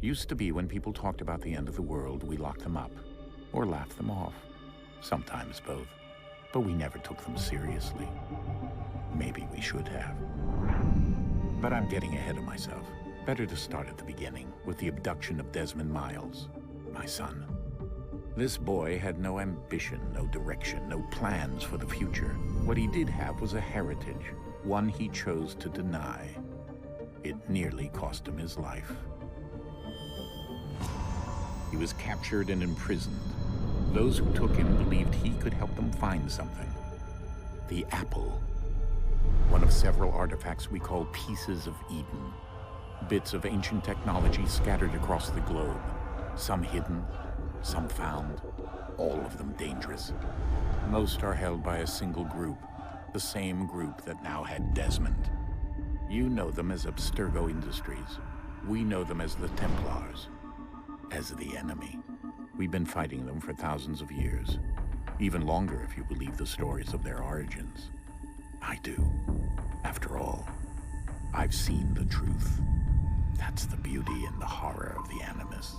Used to be when people talked about the end of the world, we locked them up or laughed them off. Sometimes both. But we never took them seriously. Maybe we should have. But I'm getting ahead of myself. Better to start at the beginning, with the abduction of Desmond Miles, my son. This boy had no ambition, no direction, no plans for the future. What he did have was a heritage, one he chose to deny. It nearly cost him his life. He was captured and imprisoned. Those who took him believed he could help them find something. The apple. One of several artifacts we call pieces of Eden. Bits of ancient technology scattered across the globe. Some hidden, some found, all of them dangerous. Most are held by a single group, the same group that now had Desmond. You know them as Abstergo Industries. We know them as the Templars, as the enemy. We've been fighting them for thousands of years, even longer if you believe the stories of their origins. I do. After all, I've seen the truth. That's the beauty and the horror of the Animus.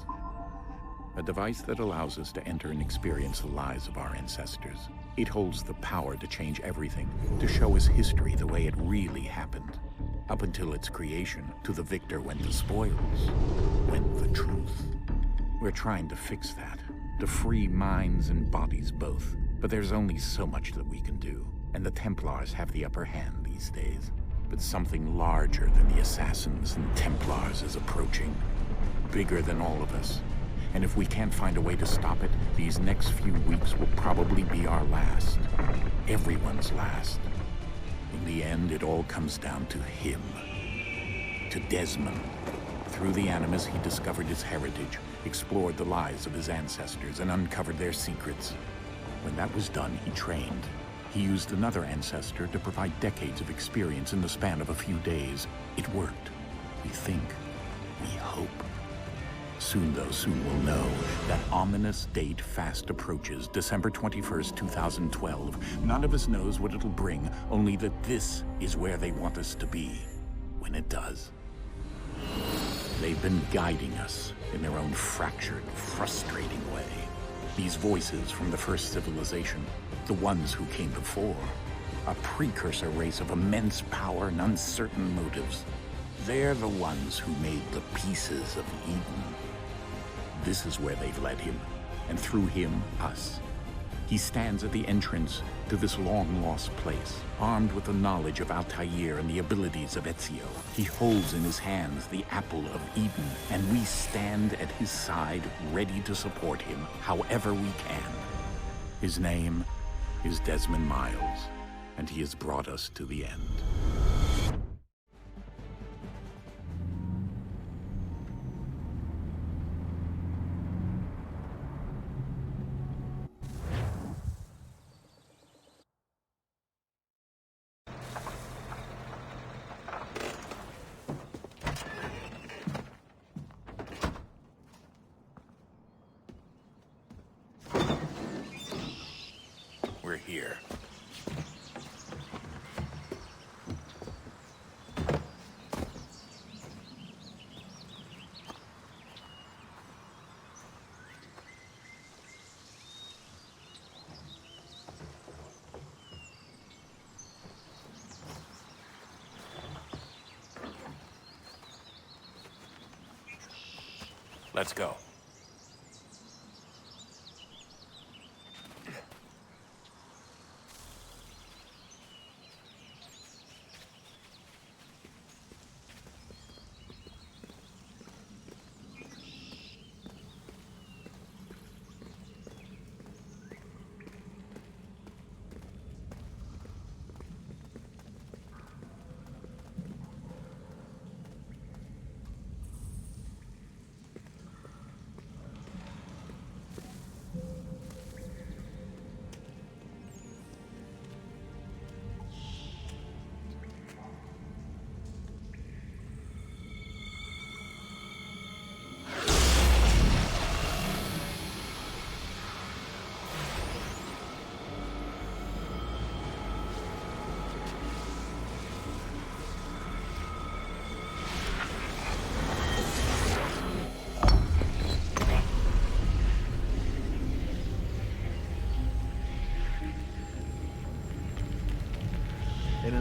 A device that allows us to enter and experience the lives of our ancestors. It holds the power to change everything, to show us history the way it really happened. Up until its creation, to the victor went the spoils, went the truth. We're trying to fix that, to free minds and bodies both. But there's only so much that we can do, and the Templars have the upper hand these days. But something larger than the Assassins and Templars is approaching, bigger than all of us. And if we can't find a way to stop it, these next few weeks will probably be our last. Everyone's last. In the end, it all comes down to him. To Desmond. Through the Animus, he discovered his heritage, explored the lives of his ancestors, and uncovered their secrets. When that was done, he trained. He used another ancestor to provide decades of experience in the span of a few days. It worked. We think. We hope. Soon, though, soon we'll know. That ominous date fast approaches, December 21st, 2012. None of us knows what it'll bring, only that this is where they want us to be, when it does. They've been guiding us in their own fractured, frustrating way. These voices from the first civilization, the ones who came before, a precursor race of immense power and uncertain motives. They're the ones who made the pieces of Eden. This is where they've led him, and through him, us. He stands at the entrance to this long-lost place, armed with the knowledge of Altair and the abilities of Ezio. He holds in his hands the apple of Eden, and we stand at his side, ready to support him however we can. His name is Desmond Miles, and he has brought us to the end. We're here. Let's go.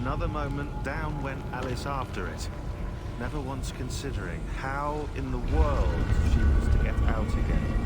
another moment, down went Alice after it, never once considering how in the world she was to get out again.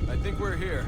I think we're here.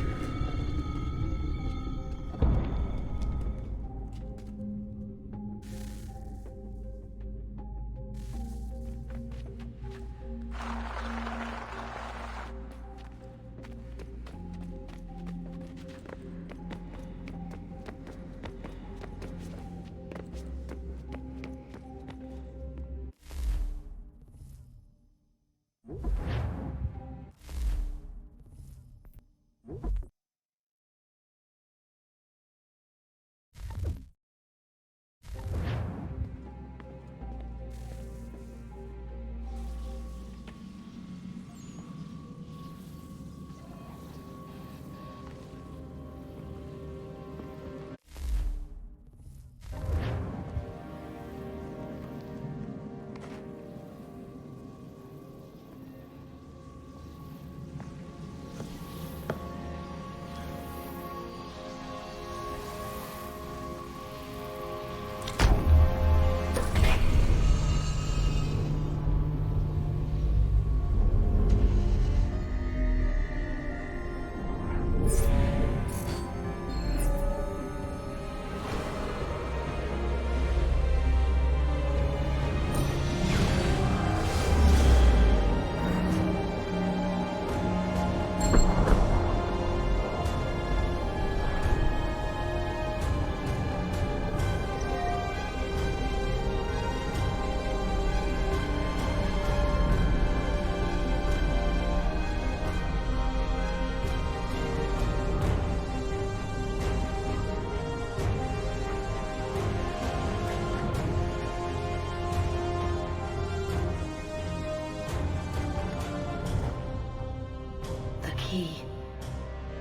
Key.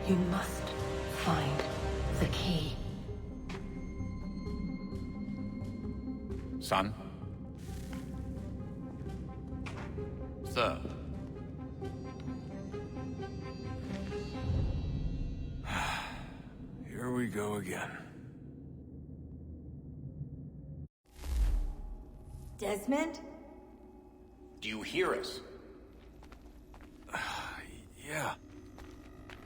You must find the key. Son? Sir. Here we go again. Desmond? Do you hear us? Yeah.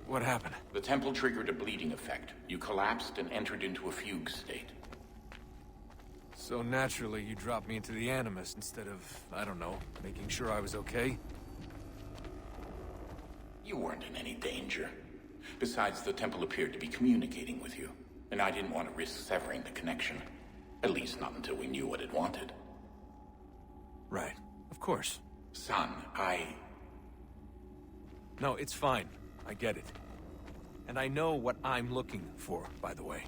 What happened? The temple triggered a bleeding effect. You collapsed and entered into a fugue state. So naturally, you dropped me into the Animus instead of, I don't know, making sure I was okay? You weren't in any danger. Besides, the temple appeared to be communicating with you, and I didn't want to risk severing the connection. At least not until we knew what it wanted. Right. Of course. Son, No, it's fine. I get it. And I know what I'm looking for, by the way.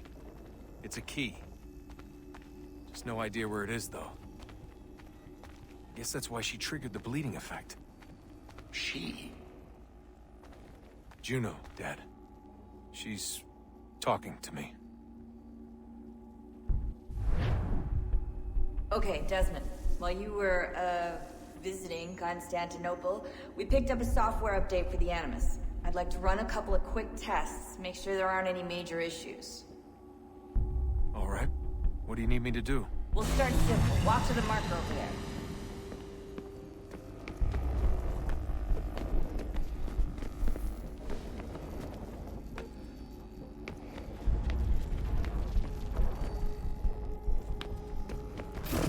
It's a key. Just no idea where it is, though. Guess that's why she triggered the bleeding effect. She? Juno, Dad. She's talking to me. Okay, Desmond. While you were, visiting Constantinople, we picked up a software update for the Animus. I'd like to run a couple of quick tests, make sure there aren't any major issues. All right. What do you need me to do? We'll start simple. Walk to the marker over there.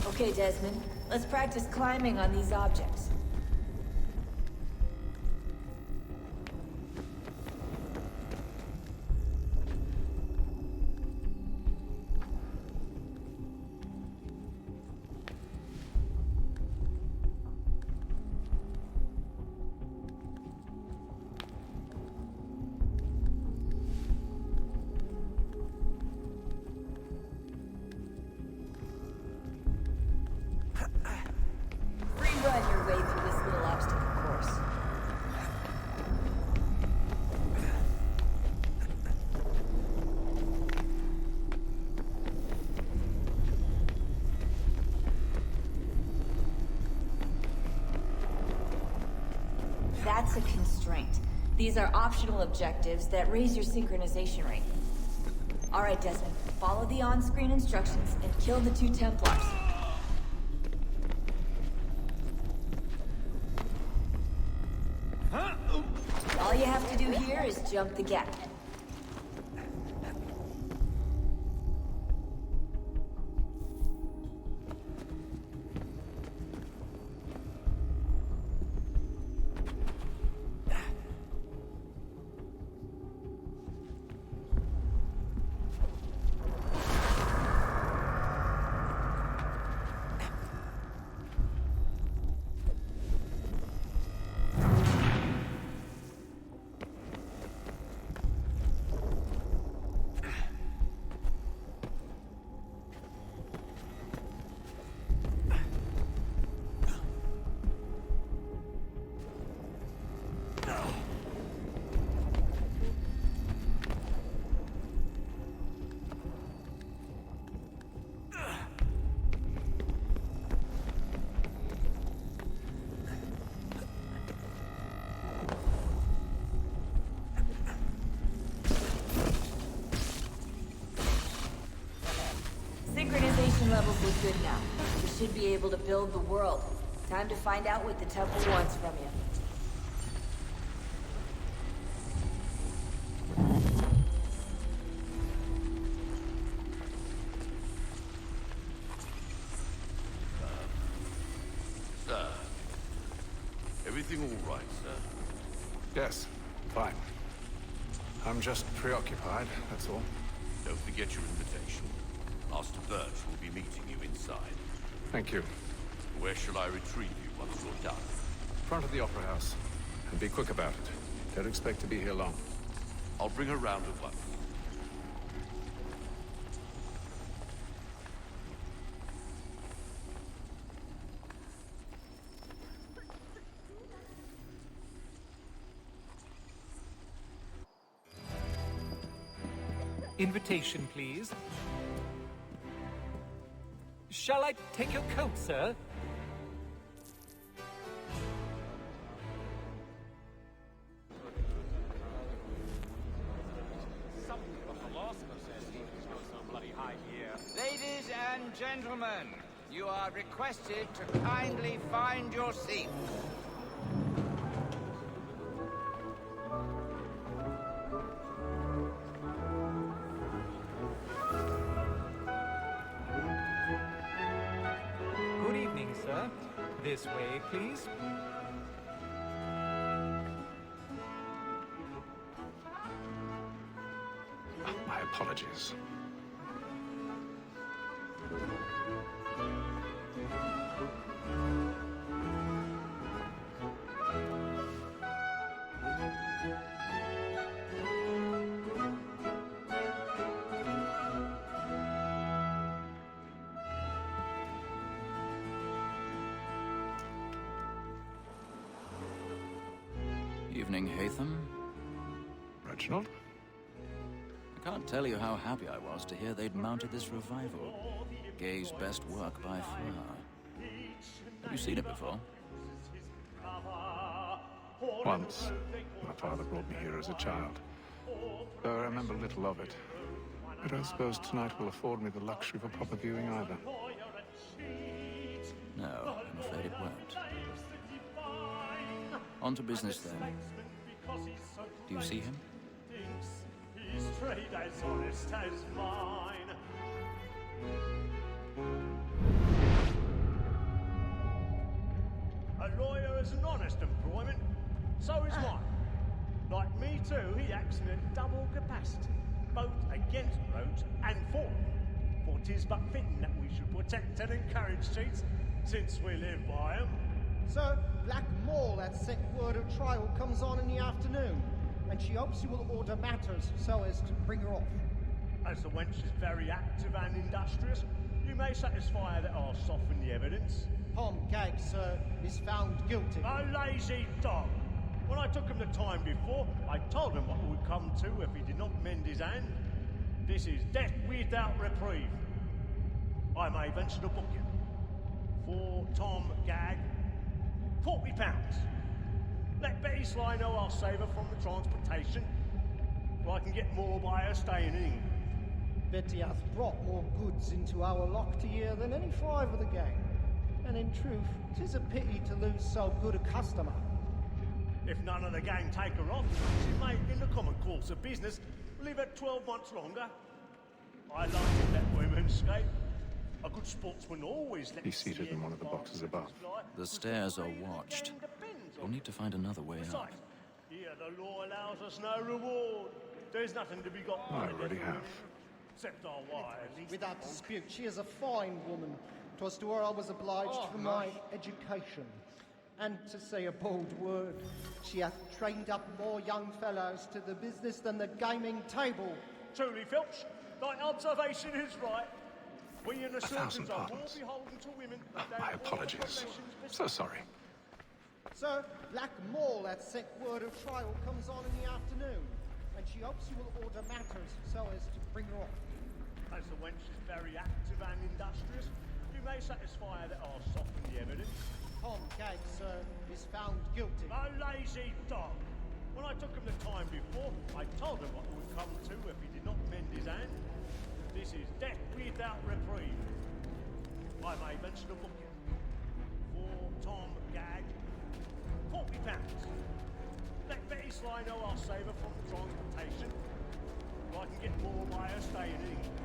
Okay, Desmond. Let's practice climbing on these objects. That's a constraint. These are optional objectives that raise your synchronization rate. Alright, Desmond. Follow the on-screen instructions and kill the 2 Templars. All you have to do here is jump the gap. Synchronization levels look good now. We should be able to build the world. Time to find out what the temple wants from you. Sir, everything all right, sir? Yes, fine. I'm just preoccupied, that's all. Don't forget your invitation. Master Birch will be meeting you inside. Thank you. Where shall I retrieve you once you're done? Front of the Opera House. And be quick about it. Don't expect to be here long. I'll bring her round at once. Invitation, please. Shall I take your coat, sir? Ladies and gentlemen, you are requested to kindly find your seats. Good evening, sir. This way, please. My apologies. Evening, Hatham. Reginald? I can't tell you how happy I was to hear they'd mounted this revival. Gay's best work by far. Have you seen it before? Once. My father brought me here as a child. Though I remember little of it. I don't suppose tonight will afford me the luxury of a proper viewing either. No, I'm afraid it won't. On to business then. Do you see him? His trade as honest as mine. A lawyer is an honest employment, so is mine. Like me too, he acts in a double capacity, both against roads and for them. For 'tis but fitting that we should protect and encourage cheats, since we live by 'em. Sir, Black Mall had sent word of trial comes on in the afternoon, and she hopes you will order matters so as to bring her off. As the wench is very active and industrious, you may satisfy her that I'll soften the evidence. Tom Gag, sir, is found guilty. A lazy dog! When I took him the time before, I told him what it would come to if he did not mend his hand. This is death without reprieve. I may venture to book him. For Tom Gag, £40. Let Betty Sly know I'll save her from the transportation. Or I can get more by her staying in England. Betty hath brought more goods into our lock to year than any five of the gang. And in truth, 'tis a pity to lose so good a customer. If none of the gang take her off, she may, in the common course of business, live at 12 months longer. I love to let women escape. A good sportsman always lets. He's seated in one of the boxes above. The stairs are watched. We'll need to find another way up. Besides, here the law allows us no reward. There's nothing to be got by I the already deaf have. women, except our wives. Without dispute, she is a fine woman. 'Twas to her I was obliged for my education. And to say a bold word, she hath trained up more young fellows to the business than the gaming table. Truly, Filch, thy observation is right. We in the 1,000 surgeons are more pardons. beholden to women Oh, than my all apologies. professions So besides. sorry. Sir, Black Mall at sent word of trial comes on in the afternoon, and she hopes you will order matters so as to bring her off. As the wench is very active and industrious, you may satisfy her that I'll soften the evidence. Tom Gag, sir, is found guilty. A lazy dog! When I took him the time before, I told him what would come to if he did not mend his hand. This is death without reprieve. I may mention a booking. For Tom Gag, £40. Let Betty Sly know I'll save her from the transportation. Or I can get more by her staying in England.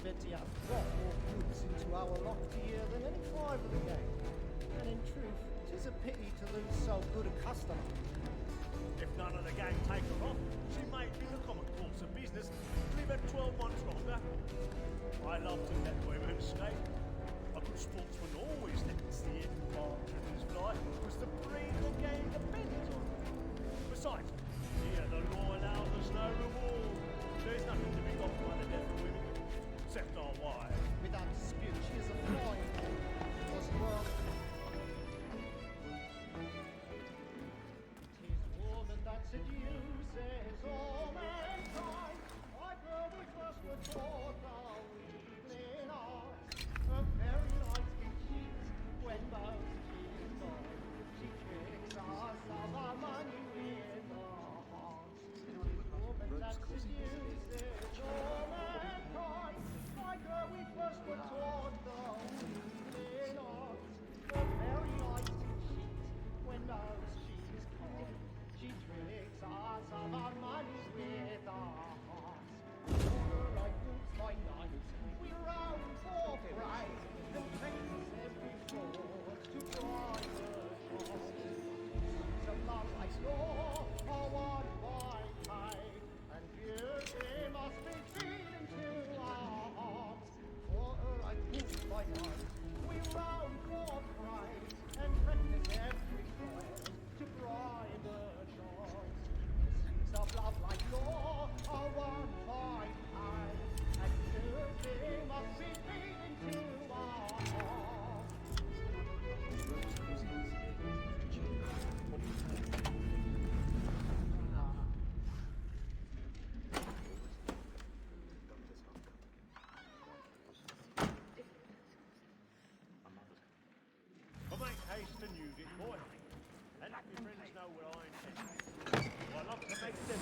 Betty hath brought more goods into our lock to year than any five of the gang. And in truth, 'tis a pity to lose so good a customer. If none of the gang take her off, she may, in the common course of business, live at 12 months longer. I love to let women escape. A good sportsman always lets the end partners fly, because the breed of the gang depends on it. Besides, here the law allows us no reward. There's nothing to be got by the deaf women, except our wives. Without dispute, she is a fine woman. Was the world. 'Tis woman that seduces all mankind. Why girl we first were taught our evening arts. Her very lights can cheat when most she is gone. She tricks us of our money with her hearts. 'Tis woman that seduces all mankind. Why girl we first were taught the evening arts. Her very lights can cheat when most she is gone. She tricks us of our money with our hearts. Over like wolves by night, we roam for prey, and practice every fraud to bribe the shore. So love like law, are one by pay, and beauty must be feeding to our hearts. For like wolves by night, we roam for prey, and practice every fraud to bribe the shore. The seas of love like law are one by pay, and beauty must be feeding to our hearts. Well, make haste and use it, boy. And let your friends know what I intend. I love to make them.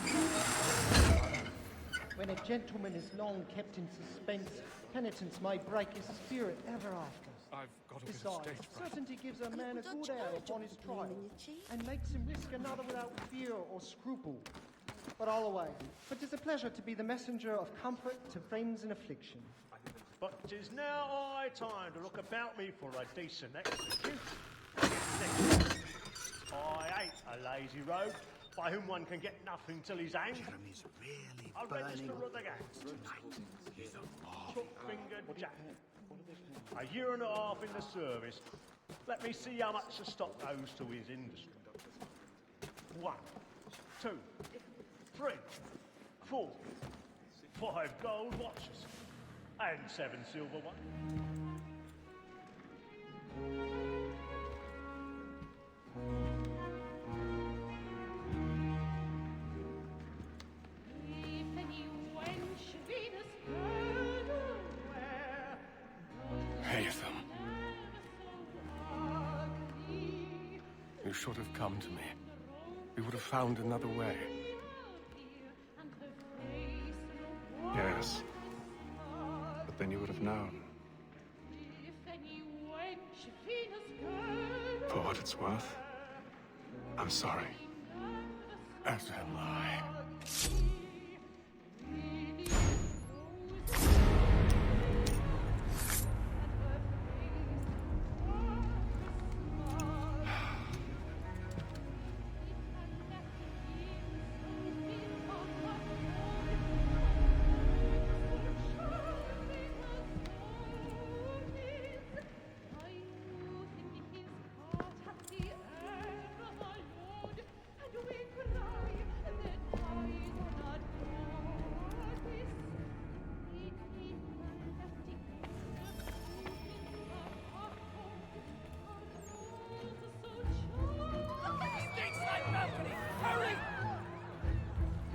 When a gentleman is long kept in suspense, penitence may break his spirit ever after. I've got a bit of Besides, stage fright. certainty gives a man a good air upon his trial, and makes him risk another without fear or scruple. But all away, for 'tis a pleasure to be the messenger of comfort to friends in affliction. But 'tis now high time to look about me for a decent execution. I ain't a lazy rogue by whom one can get nothing till he's hanged. Jeremy's really A register burning. of the gangs. Tonight, he's a marvel. Crook-fingered Jack. A year and a half in the service. Let me see how much the stock goes to his industry. 1, 2, 3, 4, 5 gold watches. And 7 silver ones. Haytham. You should have come to me. we would have found another way. Yes. But then you would have known. For what it's worth, I'm sorry. As am I.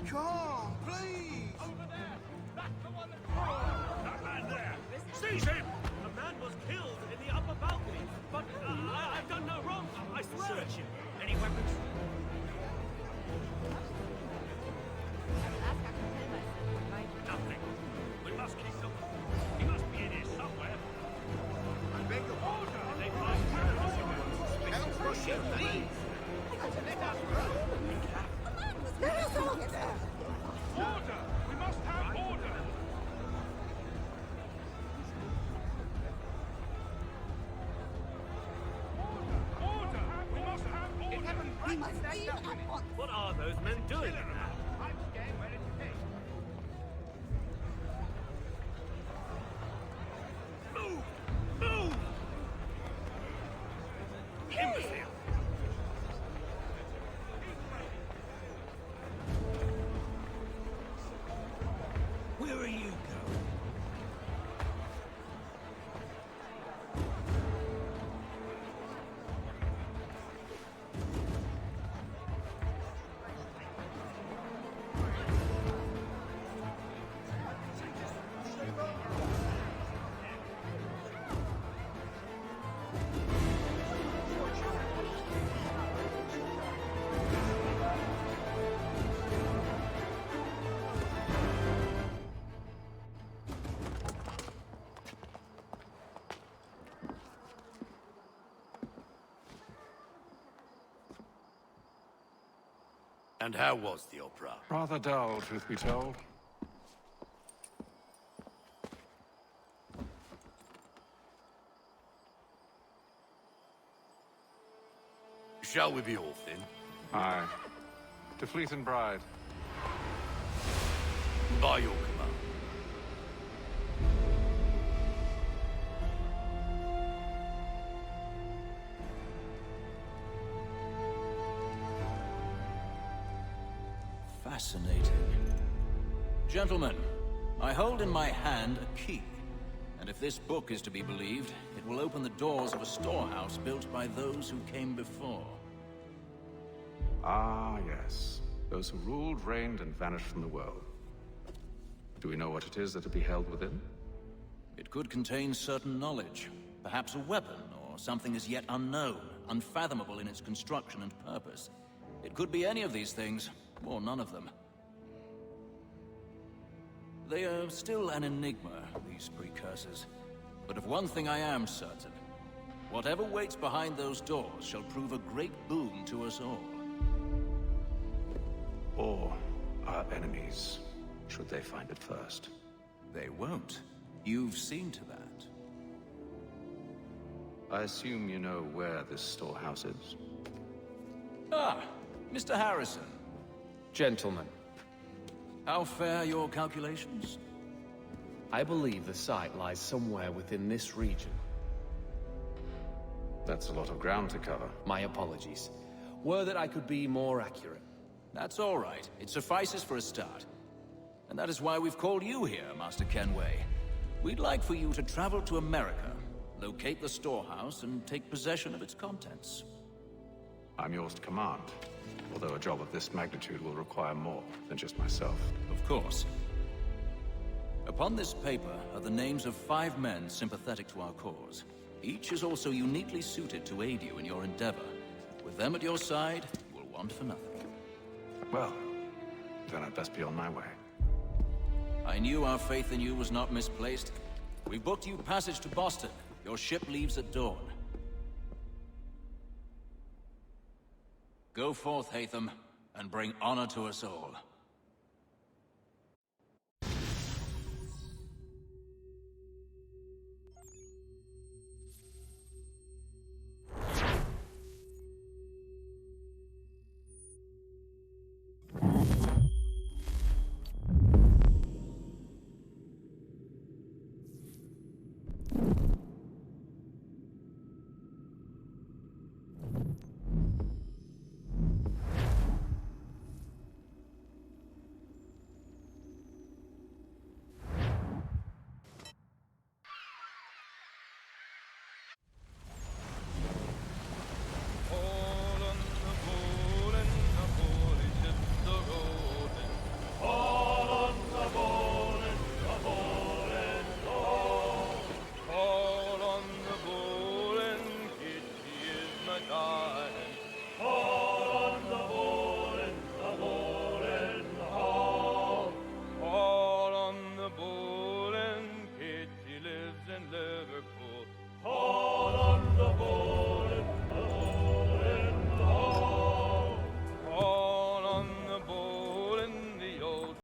Come, please! Over there! That's the one that man there! Seize him! A man was killed in the upper balcony, but I've done no wrong. I swear. Search him. Any weapons? Nothing. We must keep looking. He must be in here somewhere. I beg your pardon. They might have rush him, please. Let us run. Order! We must have order! Order! We must have order! What are those men doing? I'm scared where it's headed. Move! Move! Imbecile! Where are you going? And how was the opera? Rather dull, truth be told. Shall we be off then? Aye. To Fleet and Bride. By your command. Fascinating. Gentlemen, I hold in my hand a key. And if this book is to be believed, it will open the doors of a storehouse built by those who came before. Ah, yes. Those who ruled, reigned, and vanished from the world. Do we know what it is that will be held within? It could contain certain knowledge. Perhaps a weapon, or something as yet unknown, unfathomable in its construction and purpose. It could be any of these things, or none of them. They are still an enigma, these precursors. But of one thing I am certain. Whatever waits behind those doors shall prove a great boon to us all. Or our enemies, should they find it first. They won't. You've seen to that. I assume you know where this storehouse is? Ah, Mr. Harrison. Gentlemen, How fare your calculations? I believe the site lies somewhere within this region. That's a lot of ground to cover. My apologies. Were that I could be more accurate. That's all right. It suffices for a start. And that is why we've called you here, Master Kenway. We'd like for you to travel to America, locate the storehouse, and take possession of its contents. I'm yours to command. Although a job of this magnitude will require more than just myself. Of course. Upon this paper are the names of 5 men sympathetic to our cause. Each is also uniquely suited to aid you in your endeavor. With them at your side, you will want for nothing. Well, then I'd best be on my way. I knew our faith in you was not misplaced. We booked you passage to Boston. Your ship leaves at dawn. Go forth, Hatham, and bring honor to us all. Liverpool.